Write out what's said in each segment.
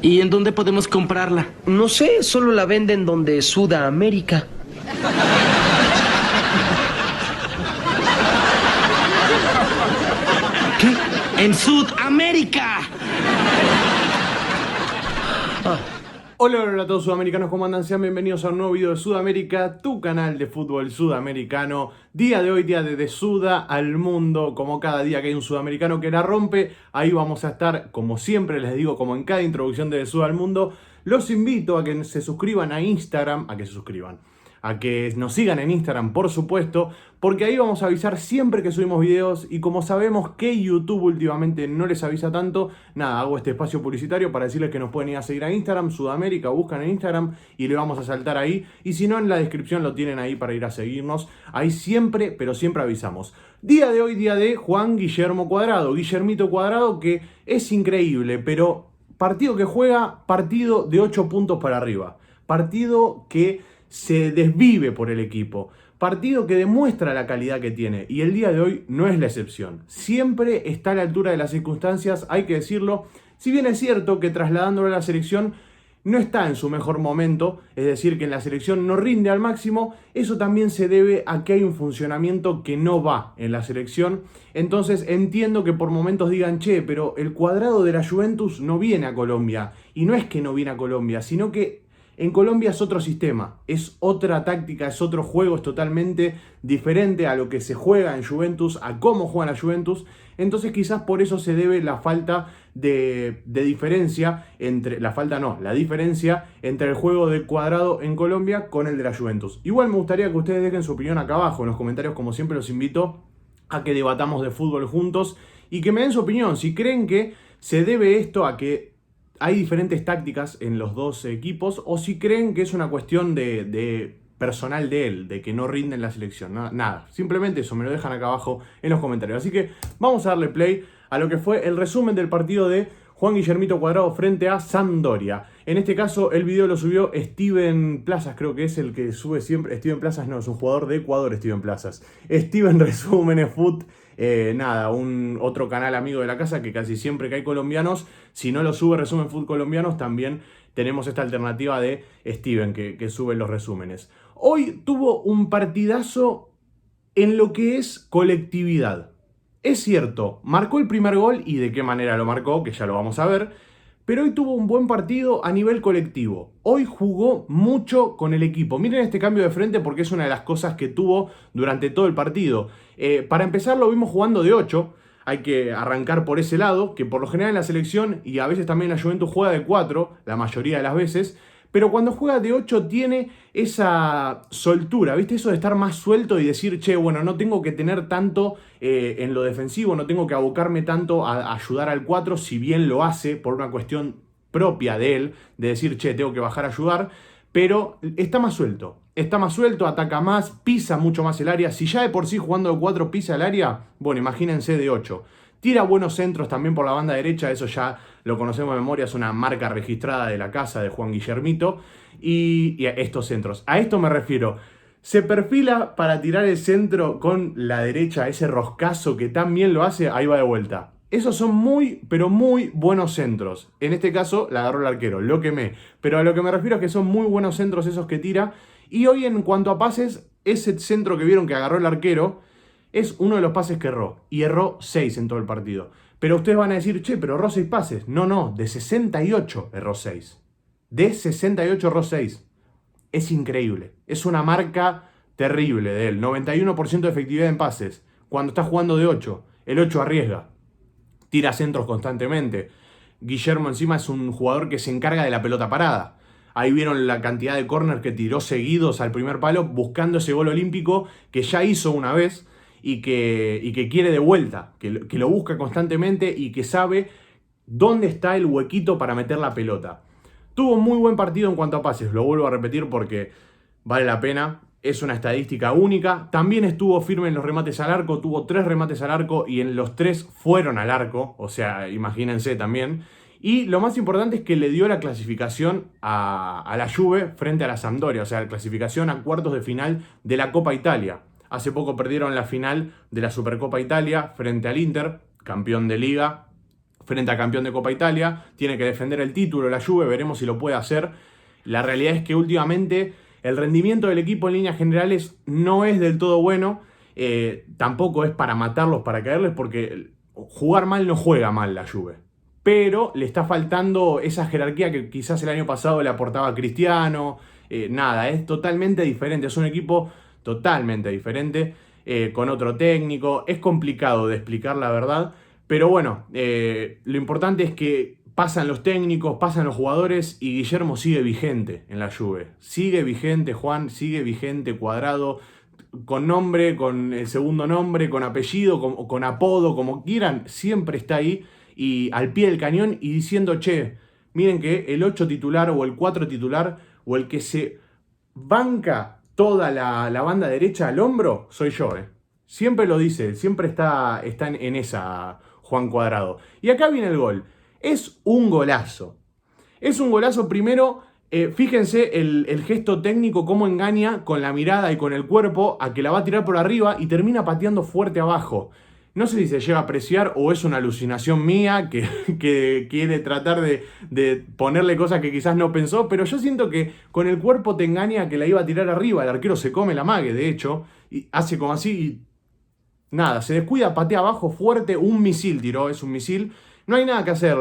¿Y en dónde podemos comprarla? No sé, solo la venden donde Sudamérica. ¿Qué? ¡En Sudamérica! Hola, hola a todos sudamericanos, ¿cómo andan? Sean bienvenidos a un nuevo video de Sudamérica, tu canal de fútbol sudamericano. Día de hoy, día de Suda al mundo, como cada día que hay un sudamericano que la rompe, ahí vamos a estar, como siempre les digo, como en cada introducción de Suda al mundo. Los invito a que se suscriban a Instagram, a que nos sigan en Instagram, por supuesto, porque ahí vamos a avisar siempre que subimos videos y como sabemos que YouTube últimamente no les avisa tanto, nada, hago este espacio publicitario para decirles que nos pueden ir a seguir a Instagram, Sudamérica, buscan en Instagram y le vamos a saltar ahí, y si no en la descripción lo tienen ahí para ir a seguirnos, ahí siempre, pero siempre avisamos. Día de hoy, día de Juan Guillermo Cuadrado, Guillermito Cuadrado, que es increíble, pero partido que juega, partido de 8 puntos para arriba, partido que se desvive por el equipo, partido que demuestra la calidad que tiene, y el día de hoy no es la excepción. Siempre está a la altura de las circunstancias, hay que decirlo, si bien es cierto que trasladándolo a la selección no está en su mejor momento, es decir, que en la selección no rinde al máximo, eso también se debe a que hay un funcionamiento que no va en la selección. Entonces entiendo que por momentos digan, che, pero el Cuadrado de la Juventus no viene a Colombia, y no es que no viene a Colombia, sino que en Colombia es otro sistema, es otra táctica, es otro juego, es totalmente diferente a lo que se juega en Juventus, a cómo juega la Juventus. Entonces quizás por eso se debe la falta de diferencia entre, la diferencia entre el juego de Cuadrado en Colombia con el de la Juventus. Igual me gustaría que ustedes dejen su opinión acá abajo en los comentarios, como siempre los invito a que debatamos de fútbol juntos y que me den su opinión, si creen que se debe esto a que hay diferentes tácticas en los dos equipos, o si creen que es una cuestión de personal de él, de que no rinde en la selección. Nada, simplemente eso, me lo dejan acá abajo en los comentarios. Así que vamos a darle play a lo que fue el resumen del partido de Juan Guillermito Cuadrado frente a Sampdoria. En este caso el video lo subió Steven Plazas, creo que es el que sube siempre. Steven Plazas no, es un jugador de Ecuador, Steven Plazas. Steven Resúmenes Foot. Un otro canal amigo de la casa que casi siempre que hay colombianos, si no lo sube Resumen Food Colombianos, también tenemos esta alternativa de Steven que sube los resúmenes. Hoy tuvo un partidazo en lo que es colectividad. Es cierto, marcó el primer gol y de qué manera lo marcó, que ya lo vamos a ver. Pero hoy tuvo un buen partido a nivel colectivo. Hoy jugó mucho con el equipo. Miren este cambio de frente porque es una de las cosas que tuvo durante todo el partido. Para empezar lo vimos jugando de 8. Hay que arrancar por ese lado, que por lo general en la selección y a veces también en la Juventus juega de 4, la mayoría de las veces. Pero cuando juega de 8 tiene esa soltura, ¿viste? Eso de estar más suelto y decir, che, bueno, no tengo que tener tanto en lo defensivo, no tengo que abocarme tanto a ayudar al 4, si bien lo hace por una cuestión propia de él, de decir, che, tengo que bajar a ayudar, pero está más suelto, ataca más, pisa mucho más el área. Si ya de por sí jugando de 4 pisa el área, bueno, imagínense de 8. Tira buenos centros también por la banda derecha, eso ya lo conocemos de memoria, es una marca registrada de la casa de Juan Guillermito. Y a estos centros, a esto me refiero. Se perfila para tirar el centro con la derecha, ese roscazo que tan bien lo hace, ahí va de vuelta. Esos son muy, pero muy buenos centros. En este caso la agarró el arquero, lo quemé. Pero a lo que me refiero es que son muy buenos centros esos que tira. Y hoy en cuanto a pases, ese centro que vieron que agarró el arquero es uno de los pases que erró. Y erró 6 en todo el partido. Pero ustedes van a decir, che, pero erró 6 pases. No, de 68 erró 6. De 68 erró 6. Es increíble. Es una marca terrible de él. 91% de efectividad en pases. Cuando está jugando de 8. El 8 arriesga. Tira centros constantemente. Guillermo encima es un jugador que se encarga de la pelota parada. Ahí vieron la cantidad de córner que tiró seguidos al primer palo buscando ese gol olímpico que ya hizo una vez y que quiere de vuelta, que lo busca constantemente y que sabe dónde está el huequito para meter la pelota. Tuvo muy buen partido en cuanto a pases, lo vuelvo a repetir porque vale la pena, es una estadística única. También estuvo firme en los remates al arco, tuvo 3 remates al arco y en los 3 fueron al arco, o sea, imagínense también. Y lo más importante es que le dio la clasificación a la Juve frente a la Sampdoria, o sea, la clasificación a cuartos de final de la Copa Italia. Hace poco perdieron la final de la Supercopa Italia frente al Inter, campeón de Liga, frente a campeón de Copa Italia, tiene que defender el título, la Juve, veremos si lo puede hacer. La realidad es que últimamente el rendimiento del equipo en líneas generales no es del todo bueno, tampoco es para matarlos, para caerles, porque jugar mal no juega mal la Juve. Pero le está faltando esa jerarquía que quizás el año pasado le aportaba Cristiano. Nada, es totalmente diferente, es un equipo totalmente diferente, con otro técnico. Es complicado de explicar la verdad, pero bueno, lo importante es que pasan los técnicos, pasan los jugadores y Guillermo sigue vigente en la Juve. Sigue vigente Juan, sigue vigente Cuadrado, con nombre, con el segundo nombre, con apellido, con apodo, como quieran, siempre está ahí y al pie del cañón y diciendo, che, miren que el 8 titular o el 4 titular o el que se banca toda la banda derecha al hombro, soy yo, Siempre lo dice, siempre está en esa Juan Cuadrado. Y acá viene el gol. Es un golazo. Es un golazo primero, fíjense el gesto técnico, cómo engaña con la mirada y con el cuerpo a que la va a tirar por arriba y termina pateando fuerte abajo. No sé si se llega a apreciar o es una alucinación mía que quiere tratar de ponerle cosas que quizás no pensó, pero yo siento que con el cuerpo te engaña que la iba a tirar arriba. El arquero se come la mague, de hecho, y hace como así y nada, se descuida, patea abajo fuerte, un misil tiró, es un misil. No hay nada que hacer,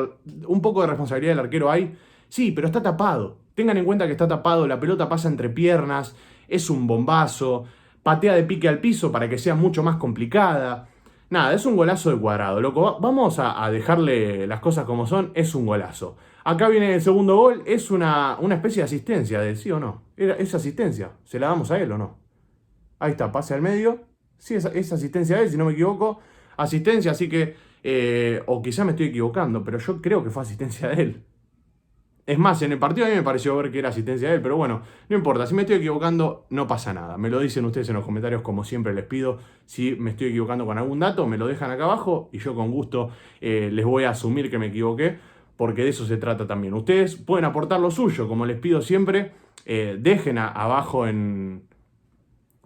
un poco de responsabilidad del arquero hay, sí, pero está tapado. Tengan en cuenta que está tapado, la pelota pasa entre piernas, es un bombazo, patea de pique al piso para que sea mucho más complicada. Nada, es un golazo de Cuadrado, loco. Vamos a dejarle las cosas como son, es un golazo. Acá viene el segundo gol, es una especie de asistencia, de sí o no. ¿Es asistencia? ¿Se la damos a él o no? Ahí está, pase al medio. Sí, es asistencia a él, si no me equivoco. Asistencia, así que... o quizá me estoy equivocando, pero yo creo que fue asistencia de él. Es más, en el partido a mí me pareció ver que era asistencia de él, pero bueno, no importa, si me estoy equivocando no pasa nada. Me lo dicen ustedes en los comentarios, como siempre les pido. Si me estoy equivocando con algún dato, me lo dejan acá abajo y yo con gusto les voy a asumir que me equivoqué, porque de eso se trata también. Ustedes pueden aportar lo suyo, como les pido siempre, dejen abajo en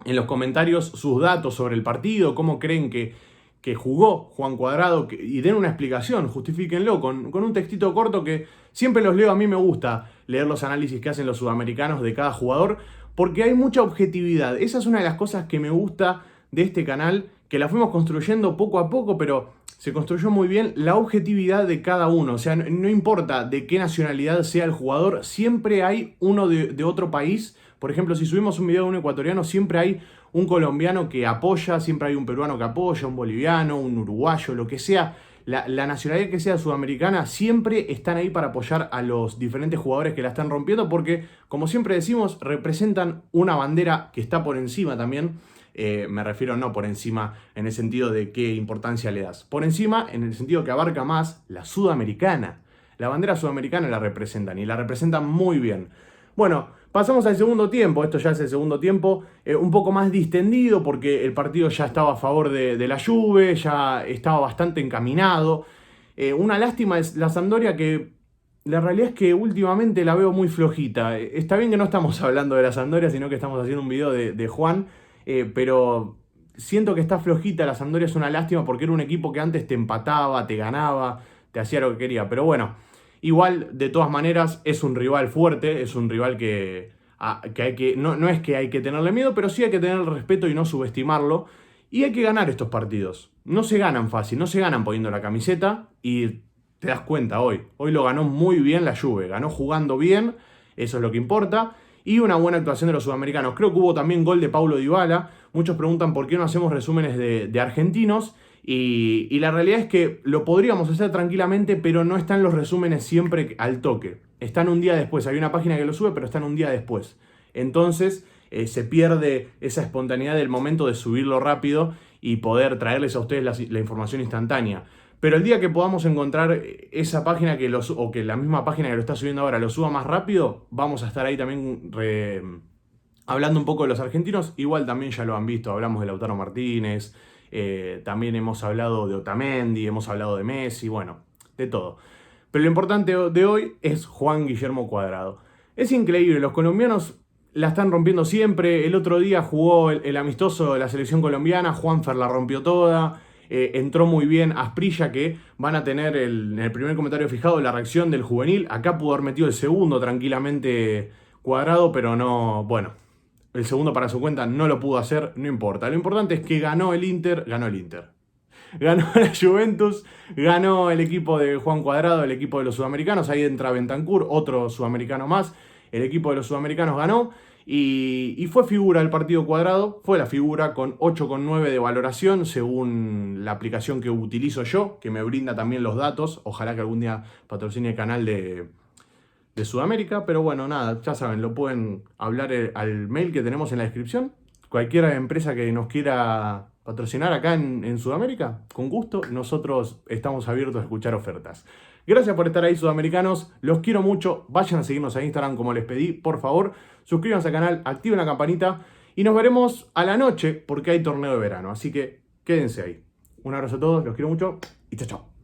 los comentarios sus datos sobre el partido, cómo creen que jugó Juan Cuadrado, y den una explicación, justifíquenlo con un textito corto que siempre los leo. A mí me gusta leer los análisis que hacen los sudamericanos de cada jugador, porque hay mucha objetividad. Esa es una de las cosas que me gusta de este canal, que la fuimos construyendo poco a poco, pero se construyó muy bien la objetividad de cada uno. O sea, no importa de qué nacionalidad sea el jugador, siempre hay uno de otro país. Por ejemplo, si subimos un video de un ecuatoriano, siempre hay un colombiano que apoya, siempre hay un peruano que apoya, un boliviano, un uruguayo, lo que sea. La nacionalidad que sea sudamericana, siempre están ahí para apoyar a los diferentes jugadores que la están rompiendo, porque, como siempre decimos, representan una bandera que está por encima también. Me refiero no por encima en el sentido de qué importancia le das. Por encima en el sentido que abarca más la sudamericana. La bandera sudamericana la representan y la representan muy bien. Bueno, pasamos al segundo tiempo. Esto ya es el segundo tiempo, un poco más distendido porque el partido ya estaba a favor de la Juve, ya estaba bastante encaminado. Una lástima es la Sampdoria, que la realidad es que últimamente la veo muy flojita. Está bien que no estamos hablando de la Sampdoria, sino que estamos haciendo un video de Juan, pero siento que está flojita la Sampdoria. Es una lástima porque era un equipo que antes te empataba, te ganaba, te hacía lo que quería, pero bueno. Igual, de todas maneras, es un rival fuerte, es un rival que hay que no es que hay que tenerle miedo, pero sí hay que tener respeto y no subestimarlo. Y hay que ganar estos partidos. No se ganan fácil, no se ganan poniendo la camiseta y te das cuenta hoy. Hoy lo ganó muy bien la Juve, ganó jugando bien, eso es lo que importa. Y una buena actuación de los sudamericanos. Creo que hubo también gol de Paulo Dybala. Muchos preguntan por qué no hacemos resúmenes de argentinos. Y la realidad es que lo podríamos hacer tranquilamente, pero no están los resúmenes siempre al toque. Están un día después. Hay una página que lo sube, pero están un día después. Entonces se pierde esa espontaneidad del momento de subirlo rápido y poder traerles a ustedes la información instantánea. Pero el día que podamos encontrar esa página o que la misma página que lo está subiendo ahora lo suba más rápido, vamos a estar ahí también hablando un poco de los argentinos. Igual también ya lo han visto, hablamos de Lautaro Martínez. También hemos hablado de Otamendi, hemos hablado de Messi, bueno, de todo. Pero lo importante de hoy es Juan Guillermo Cuadrado. Es increíble, los colombianos la están rompiendo siempre. El otro día jugó el amistoso de la selección colombiana, Juanfer la rompió toda. Entró muy bien Asprilla, que van a tener en el primer comentario fijado la reacción del juvenil. Acá pudo haber metido el segundo tranquilamente Cuadrado, pero no, bueno, el segundo para su cuenta no lo pudo hacer, no importa. Lo importante es que ganó el Inter, ganó la Juventus, ganó el equipo de Juan Cuadrado, el equipo de los sudamericanos. Ahí entra Bentancur, otro sudamericano más. El equipo de los sudamericanos ganó y fue figura del partido Cuadrado. Fue la figura con 8,9 de valoración según la aplicación que utilizo yo, que me brinda también los datos. Ojalá que algún día patrocine el canal de Sudamérica. Pero bueno, nada, ya saben, lo pueden hablar al mail que tenemos en la descripción. Cualquier empresa que nos quiera patrocinar acá en Sudamérica, con gusto, nosotros estamos abiertos a escuchar ofertas. Gracias por estar ahí, sudamericanos, los quiero mucho, vayan a seguirnos a Instagram como les pedí, por favor, suscríbanse al canal, activen la campanita y nos veremos a la noche porque hay torneo de verano, así que quédense ahí. Un abrazo a todos, los quiero mucho y chao, chao.